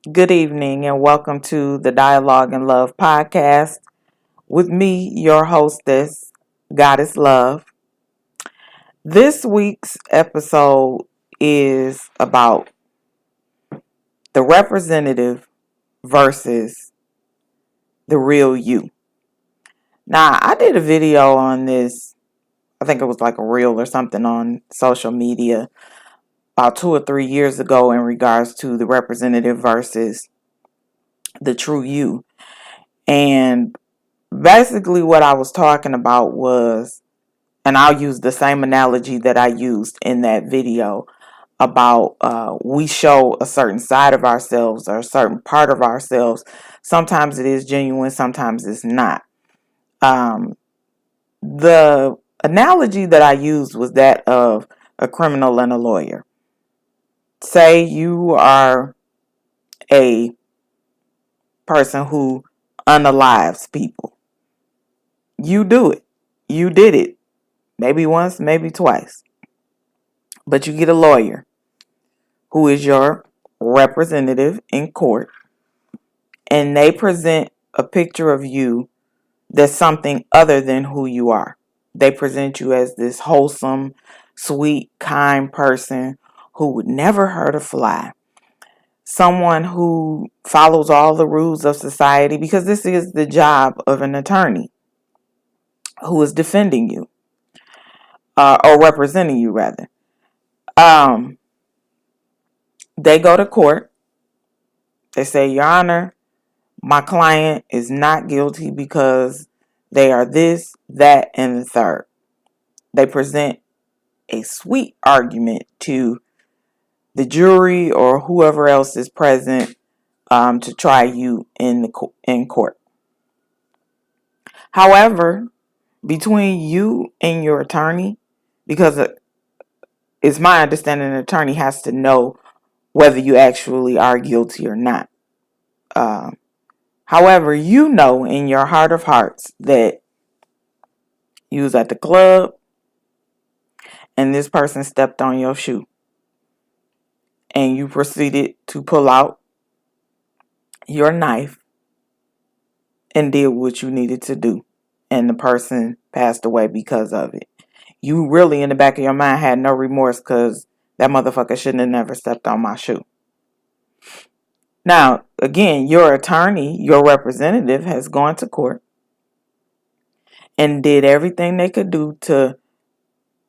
Good evening, and welcome to the Dialogue and Love podcast with me, your hostess, Goddess Love. This week's episode is about the representative versus the real you. Now, I did a video on this, I think it was like a reel or something on social media about 2 or 3 years ago in regards to the representative versus the true you. And basically, what I was talking about was, and I'll use the same analogy that I used in that video about we show a certain side of ourselves or a certain part of ourselves. Sometimes it is genuine, sometimes it's not. Um, the analogy that I used was that of a criminal and a lawyer. Say you are a person who unalives people. You do it. You did it. Maybe once, maybe twice. But you get a lawyer who is your representative in court, and they present a picture of you that's something other than who you are. They present you as this wholesome, sweet, kind person who would never hurt a fly. Someone who follows all the rules of society, because this is the job of an attorney who is defending you, or representing you rather. Um, they go to court. They say, Your Honor, my client is not guilty because they are this, that, and the third. They present a sweet argument to the jury or whoever else is present to try you in court. However, between you and your attorney, because it's my understanding an attorney has to know whether you actually are guilty or not. Um, However, you know in your heart of hearts that you was at the club and this person stepped on your shoe and you proceeded to pull out your knife and did what you needed to do, and the person passed away because of it. You really in the back of your mind had no remorse because that motherfucker shouldn't have never stepped on my shoe. Now, again, your attorney, your representative has gone to court and did everything they could do to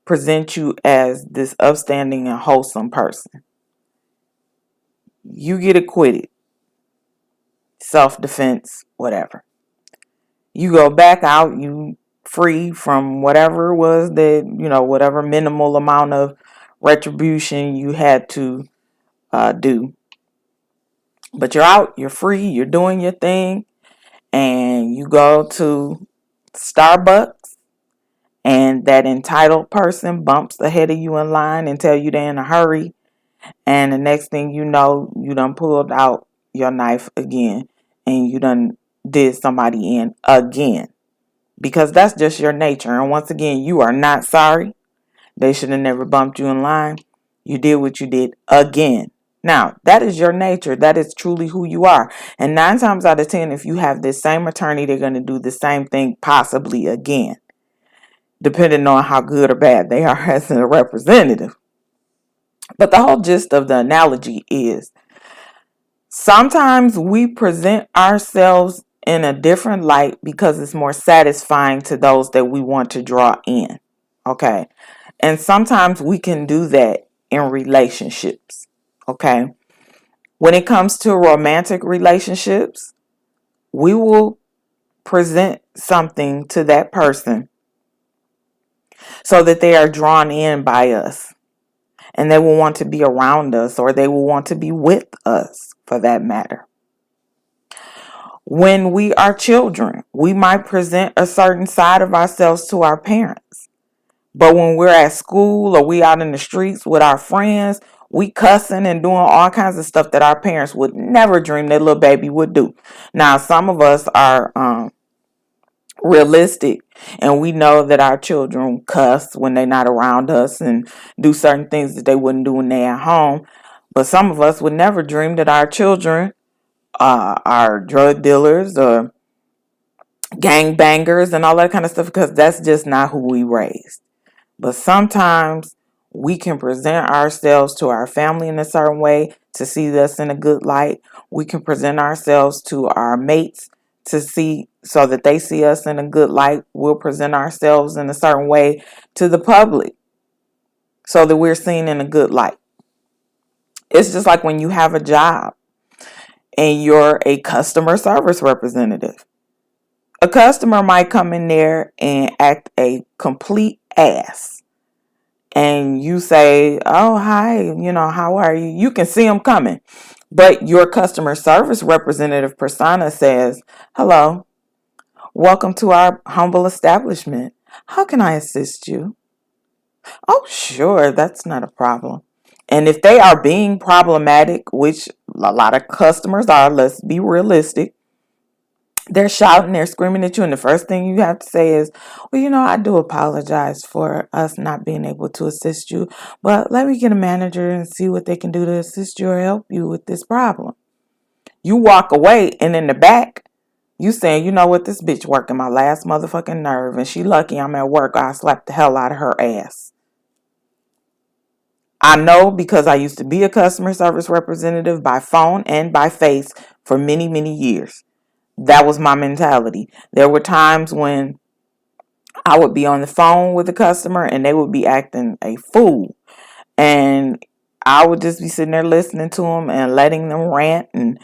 present you as this upstanding and wholesome person. You get acquitted. Self-defense, whatever. You go back out, you free from whatever it was that, whatever minimal amount of retribution you had to do. But you're out, you're free, you're doing your thing, and you go to Starbucks, and that entitled person bumps ahead of you in line and tell you they're in a hurry. And the next thing you know, you done pulled out your knife again and you done did somebody in again. Because that's just your nature. And once again, you are not sorry. They should have never bumped you in line. You did what you did again. Now, that is your nature. That is truly who you are. And 9 times out of 10, if you have this same attorney, they're going to do the same thing possibly again, depending on how good or bad they are as a representative. But the whole gist of the analogy is sometimes we present ourselves in a different light because it's more satisfying to those that we want to draw in. Okay. And sometimes we can do that in relationships. Okay. When it comes to romantic relationships, we will present something to that person so that they are drawn in by us and they will want to be around us, or they will want to be with us for that matter. When we are children, we might present a certain side of ourselves to our parents. But when we're at school or we out in the streets with our friends, we cussing and doing all kinds of stuff that our parents would never dream their little baby would do. Now, some of us are realistic and we know that our children cuss when they're not around us and do certain things that they wouldn't do when they're at home. But some of us would never dream that our children are drug dealers or gang bangers and all that kind of stuff, because that's just not who we raised. But sometimes we can present ourselves to our family in a certain way to see us in a good light. We can present ourselves to our mates to see so that they see us in a good light. We'll present ourselves in a certain way to the public so that we're seen in a good light. It's just like when you have a job and you're a customer service representative. A customer might come in there and act a complete ass. And you say, oh, hi, how are you? You can see them coming. But your customer service representative persona says, hello, welcome to our humble establishment. How can I assist you? Oh, sure, that's not a problem. And if they are being problematic, which a lot of customers are, let's be realistic, they're shouting, they're screaming at you, and the first thing you have to say is, well, I do apologize for us not being able to assist you, but let me get a manager and see what they can do to assist you or help you with this problem. You walk away, and in the back, you saying, you know what, this bitch working my last motherfucking nerve, and she lucky I'm at work, or I slapped the hell out of her ass. I know because I used to be a customer service representative by phone and by face for many, many years. That was my mentality. There were times when I would be on the phone with a customer and they would be acting a fool. And I would just be sitting there listening to them and letting them rant. And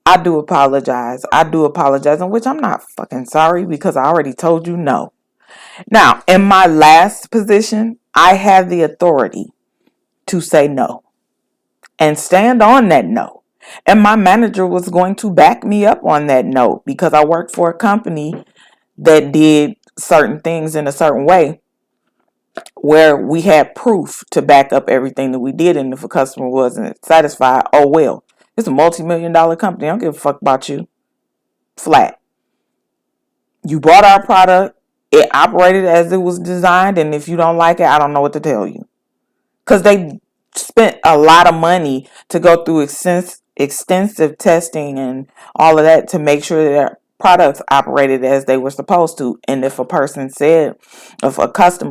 I do apologize. In which I'm not fucking sorry because I already told you no. Now, in my last position, I had the authority to say no and stand on that no. And my manager was going to back me up on that no because I worked for a company that did certain things in a certain way where we had proof to back up everything that we did. And if a customer wasn't satisfied, oh well. It's a multi-million-dollar company. I don't give a fuck about you. Flat. You bought our product. It operated as it was designed. And if you don't like it, I don't know what to tell you. Because they spent a lot of money to go through extensive testing and all of that to make sure that their products operated as they were supposed to. And if a customer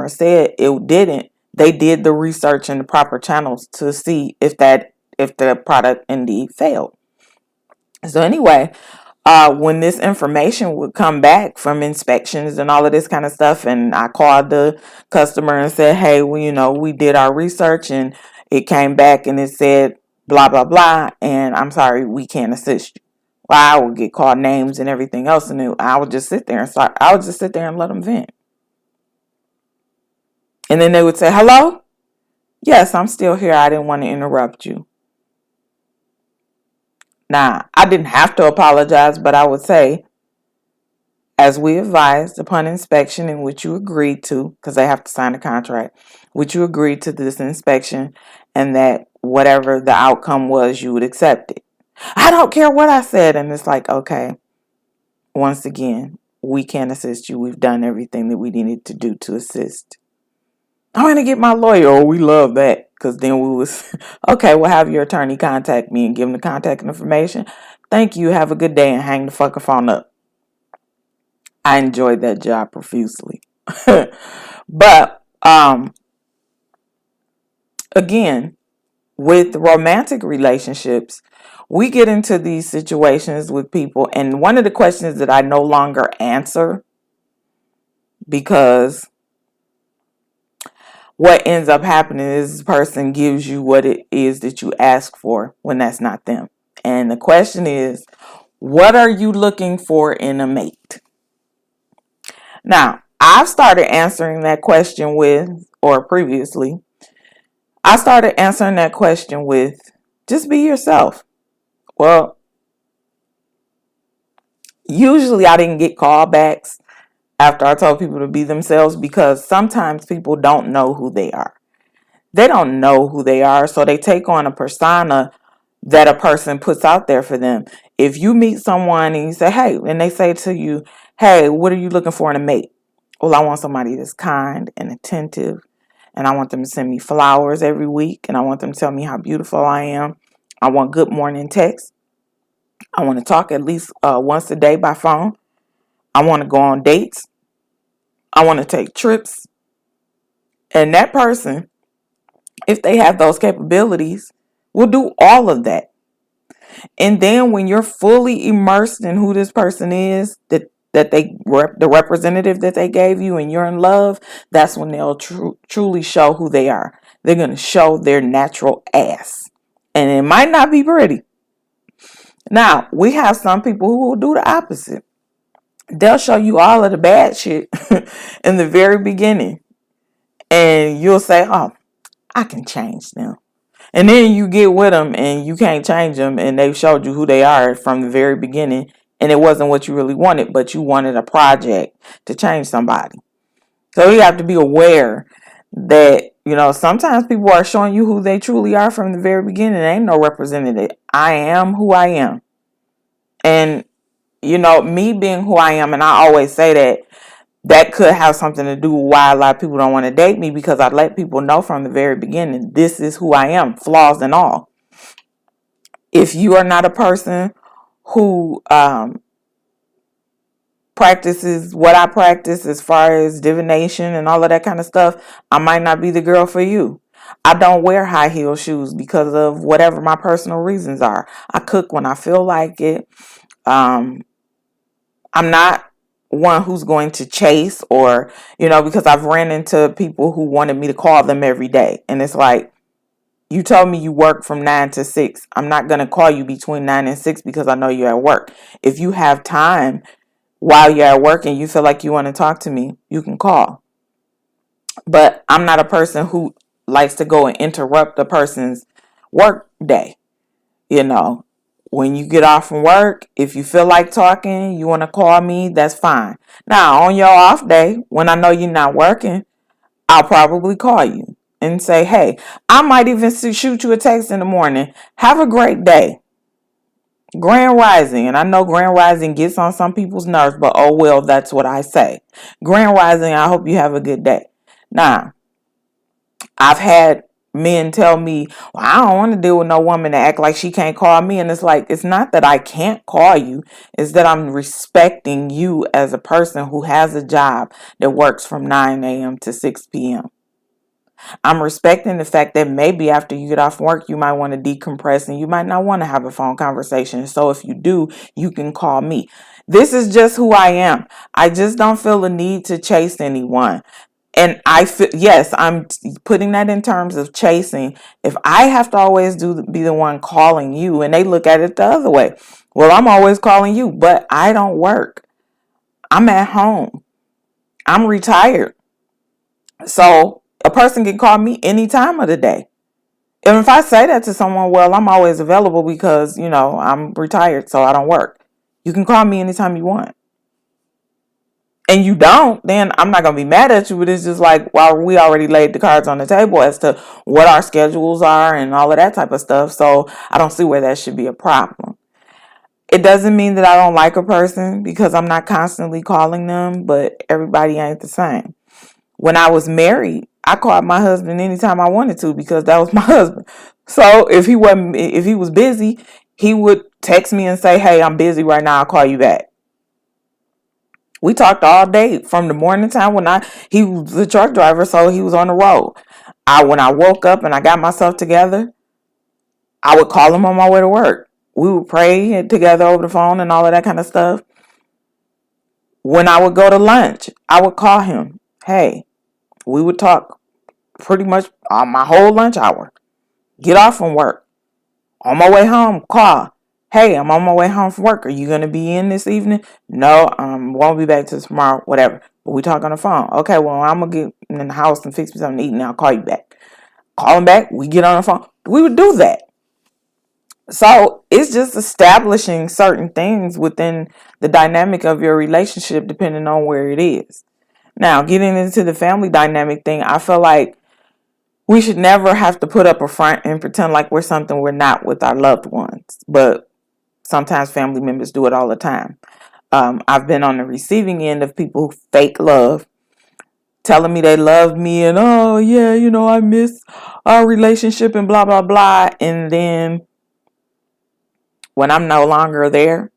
said it didn't, they did the research in the proper channels to see if the product indeed failed. So anyway, when this information would come back from inspections and all of this kind of stuff, and I called the customer and said, hey, well, we did our research and it came back and it said blah, blah, blah, and I'm sorry, we can't assist you. Well, I would get called names and everything else, and I would just sit there and let them vent. And then they would say, hello? Yes, I'm still here. I didn't want to interrupt you. Now, I didn't have to apologize, but I would say, as we advised upon inspection in which you agreed to, because they have to sign a contract, which you agreed to this inspection, and that whatever the outcome was, you would accept it. I don't care what I said. And it's like, okay, once again, we can't assist you. We've done everything that we needed to do to assist. I'm going to get my lawyer. Oh, we love that. Because then we was, okay, we'll have your attorney contact me and give them the contact information. Thank you. Have a good day and hang the fucking phone up. I enjoyed that job profusely. But, again, with romantic relationships, we get into these situations with people. And one of the questions that I no longer answer, because what ends up happening is this person gives you what it is that you ask for when that's not them. And the question is, what are you looking for in a mate? Now, I've started answering that question I started answering that question with, just be yourself. Well, usually I didn't get callbacks after I told people to be themselves because sometimes people don't know who they are. They don't know who they are, so they take on a persona that a person puts out there for them. If you meet someone and you say, hey, and they say to you, hey, what are you looking for in a mate? Well, I want somebody that's kind and attentive, and I want them to send me flowers every week, and I want them to tell me how beautiful I am. I want good morning texts. I want to talk at least once a day by phone. I want to go on dates. I want to take trips. And that person, if they have those capabilities, will do all of that. And then when you're fully immersed in who this person is, the representative that they gave you, and you're in love, that's when they'll truly show who they are. They're going to show their natural ass. And it might not be pretty. Now, we have some people who will do the opposite. They'll show you all of the bad shit in the very beginning. And you'll say, oh, I can change them. And then you get with them and you can't change them, and they've showed you who they are from the very beginning, and it wasn't what you really wanted, but you wanted a project to change somebody. So you have to be aware that, sometimes people are showing you who they truly are from the very beginning. There ain't no representative. I am who I am. And, me being who I am, and I always say that could have something to do with why a lot of people don't want to date me, because I let people know from the very beginning, this is who I am, flaws and all. If you are not a person who practices what I practice as far as divination and all of that kind of stuff, I might not be the girl for you. I don't wear high heel shoes because of whatever my personal reasons are. I cook when I feel like it. I'm not one who's going to chase or, because I've ran into people who wanted me to call them every day. And it's like, you told me you work from 9 to 6. I'm not going to call you between 9 and 6 because I know you're at work. If you have time while you're at work and you feel like you want to talk to me, you can call. But I'm not a person who likes to go and interrupt a person's work day. When you get off from work, if you feel like talking, you want to call me, that's fine. Now, on your off day, when I know you're not working, I'll probably call you and say, hey, I might even shoot you a text in the morning. Have a great day. Grand Rising. And I know Grand Rising gets on some people's nerves, but oh well, that's what I say. Grand Rising, I hope you have a good day. Now, I've had men tell me, well, I don't want to deal with no woman that act like she can't call me. And it's like, it's not that I can't call you. It's that I'm respecting you as a person who has a job that works from 9 a.m. to 6 p.m. I'm respecting the fact that maybe after you get off work, you might want to decompress and you might not want to have a phone conversation. So if you do, you can call me. This is just who I am. I just don't feel the need to chase anyone. And I feel, yes, I'm putting that in terms of chasing. If I have to always be the one calling you, and they look at it the other way. Well, I'm always calling you, but I don't work. I'm at home. I'm retired. So a person can call me any time of the day. And if I say that to someone, well, I'm always available because, I'm retired, so I don't work. You can call me anytime you want. And you don't, then I'm not going to be mad at you. But it's just like, well, we already laid the cards on the table as to what our schedules are and all of that type of stuff. So I don't see where that should be a problem. It doesn't mean that I don't like a person because I'm not constantly calling them, but everybody ain't the same. When I was married, I called my husband anytime I wanted to because that was my husband. So if he was busy, he would text me and say, hey, I'm busy right now. I'll call you back. We talked all day from the morning time he was the truck driver, so he was on the road. When I woke up and I got myself together, I would call him on my way to work. We would pray together over the phone and all of that kind of stuff. When I would go to lunch, I would call him. Hey, we would talk pretty much my whole lunch hour. Get off from work. On my way home, call. Hey, I'm on my way home from work. Are you going to be in this evening? No, won't be back till tomorrow, whatever. But we talk on the phone. Okay, well, I'm going to get in the house and fix me something to eat and I'll call you back. Call him back. We get on the phone. We would do that. So it's just establishing certain things within the dynamic of your relationship depending on where it is. Now, getting into the family dynamic thing, I feel like we should never have to put up a front and pretend like we're something we're not with our loved ones. But sometimes family members do it all the time. I've been on the receiving end of people who fake love, telling me they love me and, oh, yeah, I miss our relationship and blah, blah, blah. And then When I'm no longer there,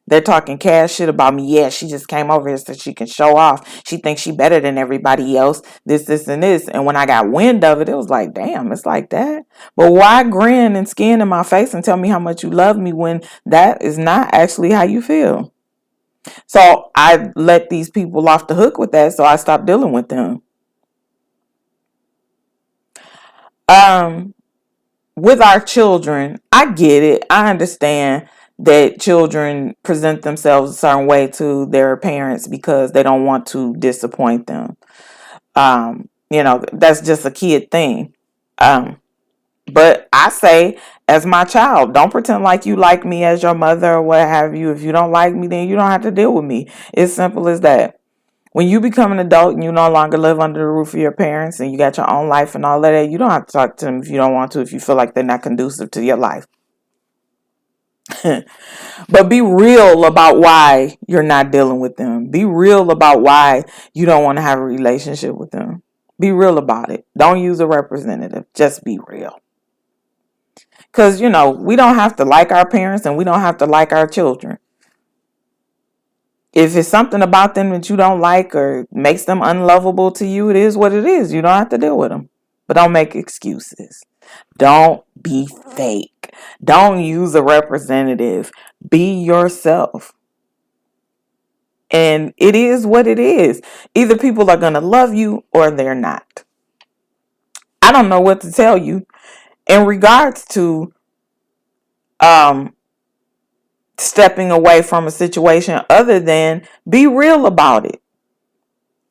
they're talking cash shit about me. Yeah, she just came over here so she can show off. She thinks she better than everybody else. This, and this. And when I got wind of it, it was like, damn, it's like that. But why grin and skin in my face and tell me how much you love me when that is not actually how you feel? So I let these people off the hook with that, so I stopped dealing with them. Um, with our children, I get it. I understand that children present themselves a certain way to their parents because they don't want to disappoint them. That's just a kid thing. Um, but I say, as my child, don't pretend like you like me as your mother or what have you. If you don't like me, then you don't have to deal with me. It's simple as that. When you become an adult and you no longer live under the roof of your parents and you got your own life and all of that, you don't have to talk to them if you don't want to, if you feel like they're not conducive to your life. But be real about why you're not dealing with them. Be real about why you don't want to have a relationship with them. Be real about it. Don't use a representative. Just be real. Because, we don't have to like our parents and we don't have to like our children. If it's something about them that you don't like or makes them unlovable to you, it is what it is. You don't have to deal with them. But don't make excuses. Don't be fake. Don't use a representative. Be yourself. And it is what it is. Either people are going to love you or they're not. I don't know what to tell you in regards to stepping away from a situation other than be real about it.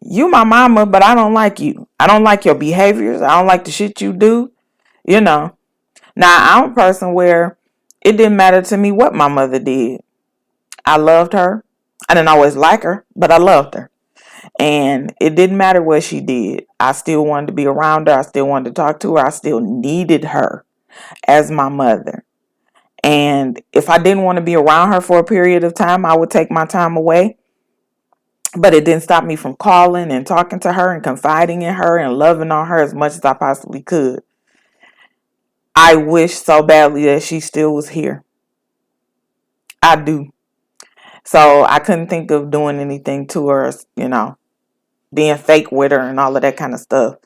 You my mama, but I don't like you. I don't like your behaviors. I don't like the shit you do. Now I'm a person where it didn't matter to me what my mother did. I loved her. I didn't always like her, but I loved her. And it didn't matter what she did. I still wanted to be around her. I still wanted to talk to her. I still needed her as my mother. And if I didn't want to be around her for a period of time, I would take my time away. But it didn't stop me from calling and talking to her and confiding in her and loving on her as much as I possibly could. I wish so badly that she still was here. I do. So I couldn't think of doing anything to her, being fake with her and all of that kind of stuff.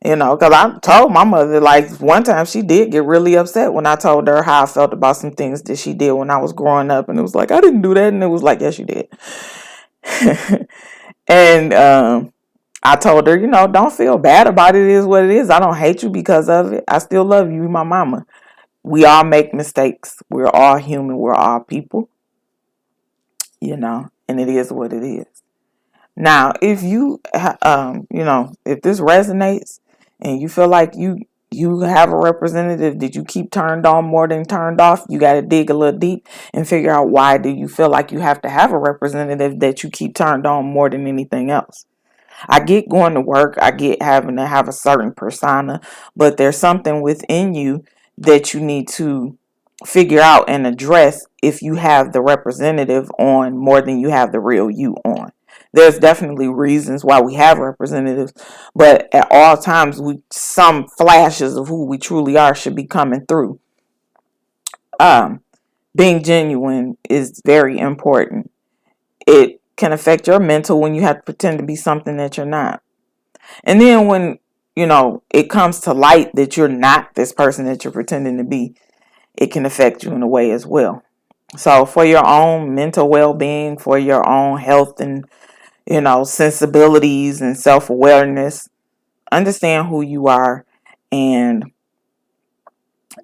Because I told my mother, like, one time she did get really upset when I told her how I felt about some things that she did when I was growing up. And it was like, I didn't do that. And it was like, yes, you did. And I told her, don't feel bad about it. It is what it is. I don't hate you because of it. I still love you, my mama. We all make mistakes. We're all human. We're all people. And it is what it is. Now, if if this resonates and you feel like you have a representative that you keep turned on more than turned off, you got to dig a little deep and figure out why do you feel like you have to have a representative that you keep turned on more than anything else. I get going to work, I get having to have a certain persona, but there's something within you that you need to figure out and address if you have the representative on more than you have the real you on. There's definitely reasons why we have representatives, but at all times, some flashes of who we truly are should be coming through. Being genuine is very important. It can affect your mental when you have to pretend to be something that you're not. And then when, it comes to light that you're not this person that you're pretending to be, it can affect you in a way as well. So for your own mental well-being, for your own health and, sensibilities and self-awareness, understand who you are, and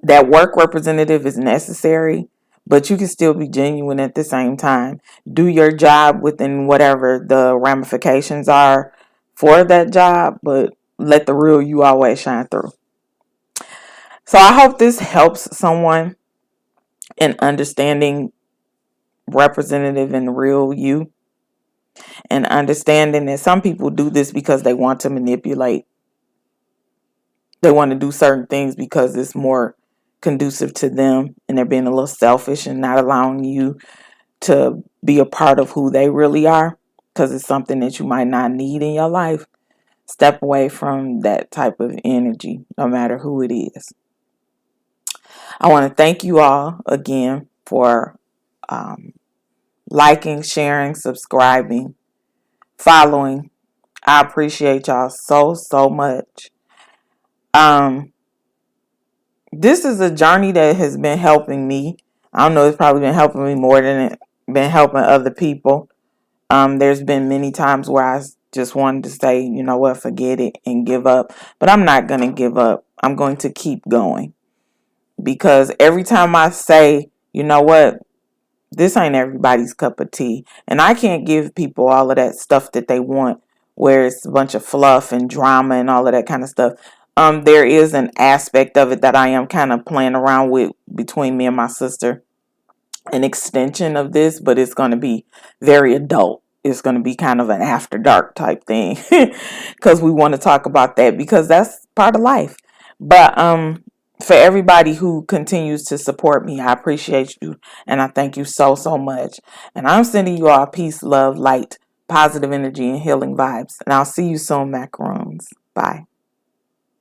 that work representative is necessary, but you can still be genuine at the same time. Do your job within whatever the ramifications are for that job, but let the real you always shine through. So I hope this helps someone in understanding representative and real you, and understanding that some people do this because they want to manipulate. They want to do certain things because it's more conducive to them, and they're being a little selfish and not allowing you to be a part of who they really are because it's something that you might not need in your life. Step away from that type of energy, no matter who it is. I want to thank you all again for liking, sharing, subscribing, following. I appreciate y'all so much. This is a journey that has been helping me. I don't know, it's probably been helping me more than it been helping other people. There's been many times where I just wanted to say, you know what, forget it and give up. But I'm not going to give up. I'm going to keep going. Because every time I say, you know what, this ain't everybody's cup of tea. And I can't give people all of that stuff that they want, where it's a bunch of fluff and drama and all of that kind of stuff. There is an aspect of it that I am kind of playing around with between me and my sister. An extension of this, but it's going to be very adult. It's going to be kind of an after dark type thing because we want to talk about that because that's part of life. But for everybody who continues to support me, I appreciate you and I thank you so much. And I'm sending you all peace, love, light, positive energy, and healing vibes. And I'll see you soon, macaroons. Bye.